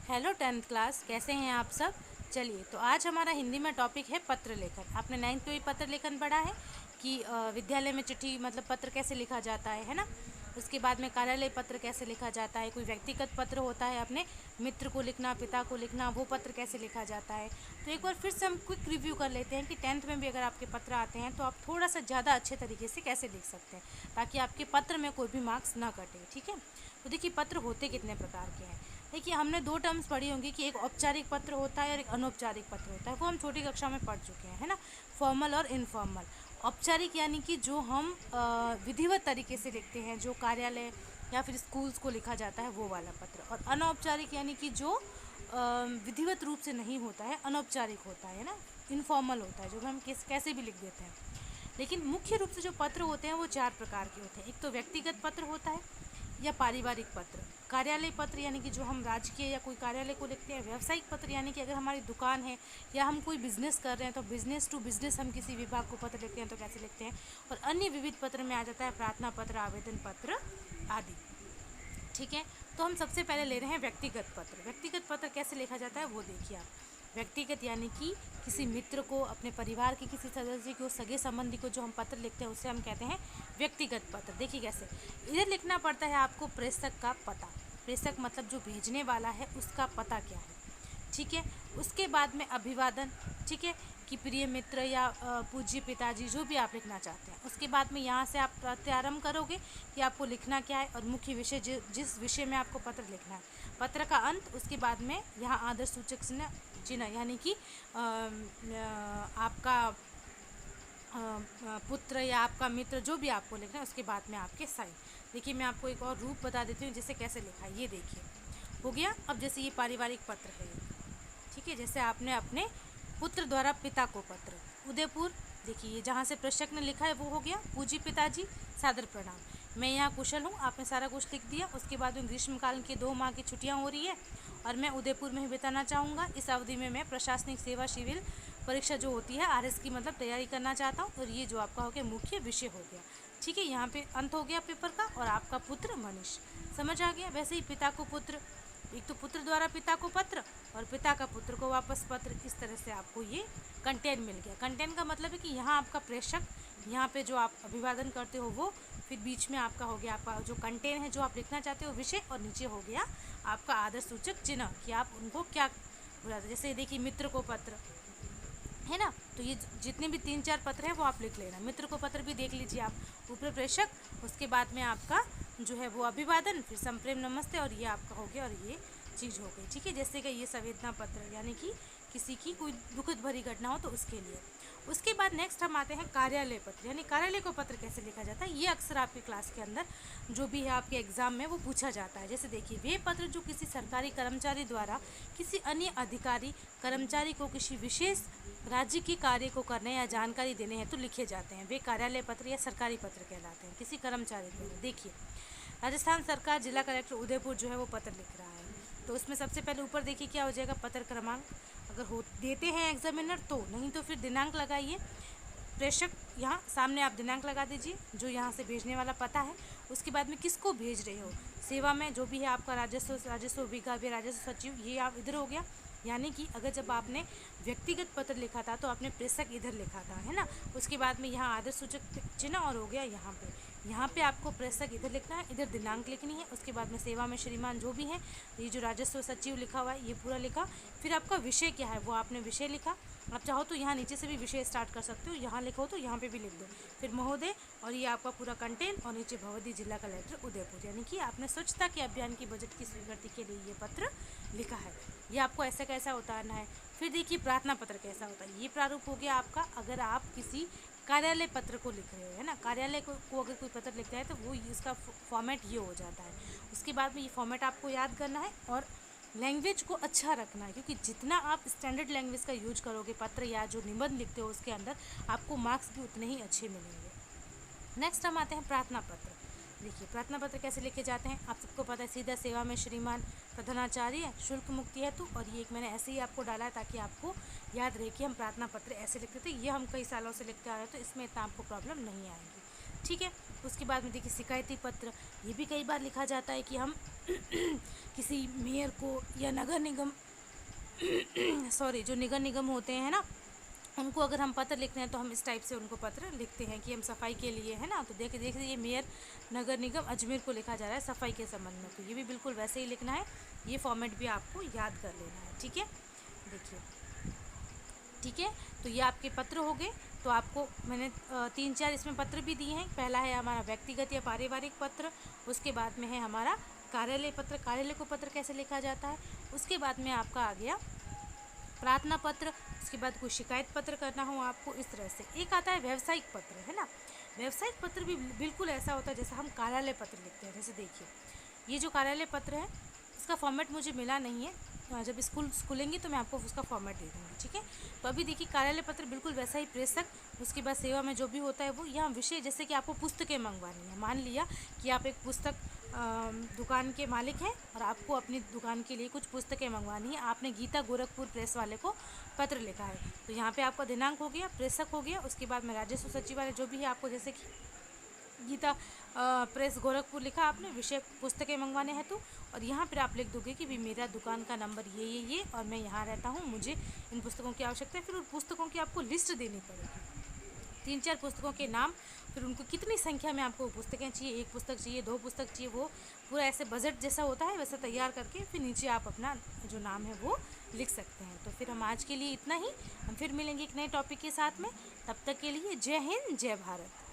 Hello tenth class, कैसे हैं आप सब। चलिए, तो आज हमारा हिंदी में टॉपिक है पत्र लेखन। आपने 9th में भी पत्र लेखन पढ़ा है कि विद्यालय में चिट्ठी मतलब पत्र कैसे लिखा जाता है ना। उसके बाद में कार्यालय पत्र कैसे लिखा जाता है, कोई व्यक्तिगत पत्र होता है अपने मित्र को लिखना, पिता को लिखना, वो पत्र कैसे लिखा जाता है। तो एक बार फिर से हम क्विक रिव्यू कर लेते हैं कि 10th में भी अगर आपके पत्र आते हैं तो आप थोड़ा सा ज़्यादा अच्छे तरीके से कैसे लिख सकते हैं ताकि आपके पत्र में कोई भी मार्क्स ना कटे। ठीक है, तो देखिए पत्र होते कितने प्रकार के हैं। देखिए, हमने दो टर्म्स पढ़ी होंगी कि एक औपचारिक पत्र होता है और एक अनौपचारिक पत्र होता है। वो हम छोटी कक्षा में पढ़ चुके हैं, है ना। फॉर्मल और इनफॉर्मल। औपचारिक यानी कि जो हम विधिवत तरीके से लिखते हैं, जो कार्यालय या फिर स्कूल्स को लिखा जाता है, वो वाला पत्र। और अनौपचारिक यानी कि जो विधिवत रूप से नहीं होता है, अनौपचारिक होता है ना, इनफॉर्मल होता है, जो हम कैसे भी लिख देते हैं। लेकिन मुख्य रूप से जो पत्र होते हैं वो 4 प्रकार के होते हैं। एक तो व्यक्तिगत पत्र होता है या पारिवारिक पत्र, कार्यालय पत्र यानी कि जो हम राजकीय या कोई कार्यालय को लिखते हैं, व्यावसायिक पत्र यानी कि अगर हमारी दुकान है या हम कोई बिजनेस कर रहे हैं तो बिजनेस टू बिजनेस हम किसी विभाग को पत्र लिखते हैं तो कैसे लिखते हैं। और अन्य विविध पत्र में आ जाता है प्रार्थना पत्र, आवेदन पत्र आदि। ठीक है, तो हम सबसे पहले ले रहे हैं व्यक्तिगत पत्र। व्यक्तिगत पत्र कैसे लिखा जाता है वो देखिए आप। व्यक्तिगत यानी कि किसी मित्र को, अपने परिवार के किसी सदस्य को, सगे संबंधी को जो हम पत्र लिखते हैं उसे हम कहते हैं व्यक्तिगत पत्र। देखिए कैसे, इधर लिखना पड़ता है आपको प्रेषक का पता। प्रेषक मतलब जो भेजने वाला है उसका पता क्या है। ठीक है, उसके बाद में अभिवादन। ठीक है, कि प्रिय मित्र या पूज्य पिताजी, जो भी आप लिखना चाहते हैं। उसके बाद में यहाँ से आप प्रारंभ करोगे कि आपको लिखना क्या है और मुख्य विषय जिस विषय में आपको पत्र लिखना है। पत्र का अंत, उसके बाद में यहाँ आदर सूचक चिन्ह यानी कि आपका पुत्र या आपका मित्र, जो भी आपको लिखना है, उसके बाद में आपके साइन। देखिए, मैं आपको एक और रूप बता देती हूँ जिसे कैसे लिखा है। ये देखिए, हो गया। अब जैसे ये पारिवारिक पत्र है, ठीक है, जैसे आपने अपने पुत्र द्वारा पिता को पत्र, उदयपुर। देखिए, ये जहाँ से प्रेषक ने लिखा है वो हो गया पूज्य पिताजी, सादर प्रणाम, मैं यहाँ कुशल हूँ। आपने सारा कुछ लिख दिया। उसके बाद में ग्रीष्मकाल की 2 माह की छुट्टियाँ हो रही है और मैं उदयपुर में ही बिताना चाहूँगा। इस अवधि में मैं प्रशासनिक सेवा सिविल परीक्षा जो होती है RS की मतलब तैयारी करना चाहता हूँ। और ये जो आपका हो गया मुख्य विषय हो गया। ठीक है, यहाँ पे अंत हो गया पेपर का। और आपका पुत्र मनीष, समझ आ गया। वैसे ही पिता को पुत्र, एक तो पुत्र द्वारा पिता को पत्र और पिता का पुत्र को वापस पत्र। इस तरह से आपको ये कंटेंट मिल गया। कंटेंट का मतलब है कि यहाँ आपका प्रेषक, यहाँ पे जो आप अभिवादन करते हो वो, फिर बीच में आपका हो गया आपका जो कंटेंट है जो आप लिखना चाहते हो विषय, और नीचे हो गया आपका आदर सूचक चिन्ह कि आप उनको क्या बुलाते। जैसे देखिए, मित्र को पत्र है ना, तो ये जितने भी 3-4 पत्र हैं वो आप लिख लेना। मित्र को पत्र भी देख लीजिए आप, ऊपर प्रेषक, उसके बाद में आपका जो है वो अभिवादन, फिर संप्रेम नमस्ते, और ये आपका हो गया और ये चीज़ हो गई। ठीक है, जैसे कि ये संवेदना पत्र यानी कि किसी की कोई दुखद भरी घटना हो तो उसके लिए। उसके बाद नेक्स्ट हम आते हैं कार्यालय पत्र, यानी कार्यालय को पत्र कैसे लिखा जाता है। ये अक्सर आपकी क्लास के अंदर जो भी है आपके एग्जाम में वो पूछा जाता है। जैसे देखिए, वे पत्र जो किसी सरकारी कर्मचारी द्वारा किसी अन्य अधिकारी कर्मचारी को किसी विशेष राज्य के कार्य को करने या जानकारी देने हेतु लिखे जाते हैं, वे कार्यालय पत्र या सरकारी पत्र कहलाते हैं, किसी कर्मचारी द्वारा। देखिए, राजस्थान सरकार जिला कलेक्टर उदयपुर जो है वो पत्र लिख रहा है, तो उसमें सबसे पहले ऊपर देखिए क्या हो जाएगा, पत्र क्रमांक अगर हो देते हैं एग्जामिनर तो, नहीं तो फिर दिनांक लगाइए। प्रेषक, यहाँ सामने आप दिनांक लगा दीजिए, जो यहाँ से भेजने वाला पता है। उसके बाद में किसको भेज रहे हो, सेवा में जो भी है आपका राजस्व विभाग या राजस्व सचिव, ये आप इधर हो गया। यानी कि अगर जब आपने व्यक्तिगत पत्र लिखा था तो आपने प्रेषक इधर लिखा था, है ना। उसके बाद में यहाँ आदर सूचक चिन्ह और हो गया यहाँ पे आपको प्रेषक इधर लिखना है, इधर दिनांक लिखनी है। उसके बाद में सेवा में श्रीमान जो भी है, ये जो राजस्व सचिव लिखा हुआ है ये पूरा लिखा। फिर आपका विषय क्या है वो आपने विषय लिखा। आप चाहो तो यहाँ नीचे से भी विषय स्टार्ट कर सकते हो, यहाँ लिखो तो यहाँ पे भी लिख दो। फिर महोदय, और ये आपका पूरा कंटेंट, और नीचे भगवती जिला कलेक्टर उदयपुर, यानी कि आपने स्वच्छता के अभियान की बजट की स्वीकृति के लिए ये पत्र लिखा है। ये आपको ऐसा कैसा उतारना है। फिर देखिए, प्रार्थना पत्र कैसा होता है। ये प्रारूप हो गया आपका, अगर आप किसी कार्यालय पत्र को लिख रहे हो, है ना, कार्यालय को अगर कोई पत्र लिखता है तो वो इसका फॉर्मेट ये हो जाता है। उसके बाद में ये फॉर्मेट आपको याद करना है और लैंग्वेज को अच्छा रखना है, क्योंकि जितना आप स्टैंडर्ड लैंग्वेज का यूज करोगे पत्र या जो निबंध लिखते हो उसके अंदर, आपको मार्क्स भी उतने ही अच्छे मिलेंगे। नेक्स्ट हम आते हैं प्रार्थना पत्र। देखिए, प्रार्थना पत्र कैसे लिखे जाते हैं, आप सबको पता है, सीधा सेवा में श्रीमान प्रधानाचार्य, शुल्क मुक्ति हेतु। और ये एक मैंने ऐसे ही आपको डाला है ताकि आपको याद रहे कि हम प्रार्थना पत्र ऐसे लिखते थे। ये हम कई सालों से लिखते आ रहे हैं, तो इसमें इतना आपको प्रॉब्लम नहीं आएगी। ठीक है, उसके बाद में देखिए शिकायती पत्र, ये भी कई बार लिखा जाता है कि हम किसी मेयर को या नगर निगम सॉरी जो नगर निगम होते हैं ना, उनको अगर हम पत्र लिखते हैं तो हम इस टाइप से उनको पत्र लिखते हैं कि हम सफाई के लिए, है ना। तो देखिए ये मेयर नगर निगम अजमेर को लिखा जा रहा है सफाई के संबंध में, तो ये भी बिल्कुल वैसे ही लिखना है। ये फॉर्मेट भी आपको याद कर लेना है, ठीक है। देखिए, ठीक है, तो ये आपके पत्र हो गए। तो आपको मैंने 3-4 इसमें पत्र भी दिए हैं। पहला है हमारा व्यक्तिगत या पारिवारिक पत्र, उसके बाद में है हमारा कार्यालय पत्र, कार्यालय को पत्र कैसे लिखा जाता है। उसके बाद में आपका आ गया प्रार्थना पत्र, उसके बाद कोई शिकायत पत्र करना हो आपको, इस तरह से। एक आता है व्यावसायिक पत्र, है ना। व्यावसायिक पत्र भी बिल्कुल ऐसा होता है जैसे हम कार्यालय पत्र लिखते हैं। जैसे देखिए, ये जो कार्यालय पत्र है इसका फॉर्मेट मुझे मिला नहीं है, जब स्कूल खुलेंगी तो मैं आपको उसका फॉर्मेट दे दूँगी, ठीक है। तो अभी देखिए कार्यालय पत्र बिल्कुल वैसा ही, प्रेषक, उसके बाद सेवा में जो भी होता है वो। यहाँ विषय जैसे कि आपको पुस्तकें मंगवानी है, मान लिया कि आप एक पुस्तक दुकान के मालिक हैं और आपको अपनी दुकान के लिए कुछ पुस्तकें मंगवानी है, आपने गीता गोरखपुर प्रेस वाले को पत्र लिखा है, तो यहाँ पे आपका दिनांक हो गया, प्रेषक हो गया, उसके बाद में राजस्व सचिवालय जो भी है आपको, जैसे कि गीता प्रेस गोरखपुर लिखा आपने, विषय पुस्तकें मंगवाने हैं तो, और यहाँ पर आप लिख दोगे कि भी मेरा दुकान का नंबर ये और मैं यहाँ रहता हूँ, मुझे इन पुस्तकों की आवश्यकता है। फिर उन पुस्तकों की आपको लिस्ट देनी पड़ेगी, 3-4 पुस्तकों के नाम, फिर उनको कितनी संख्या में आपको पुस्तकें चाहिए, 1 पुस्तक चाहिए, 2 पुस्तक चाहिए, वो पूरा ऐसे बजट जैसा होता है वैसा तैयार करके फिर नीचे आप अपना जो नाम है वो लिख सकते हैं। तो फिर हम आज के लिए इतना ही, हम फिर मिलेंगे एक नए टॉपिक के साथ में। तब तक के लिए जय हिंद, जय भारत।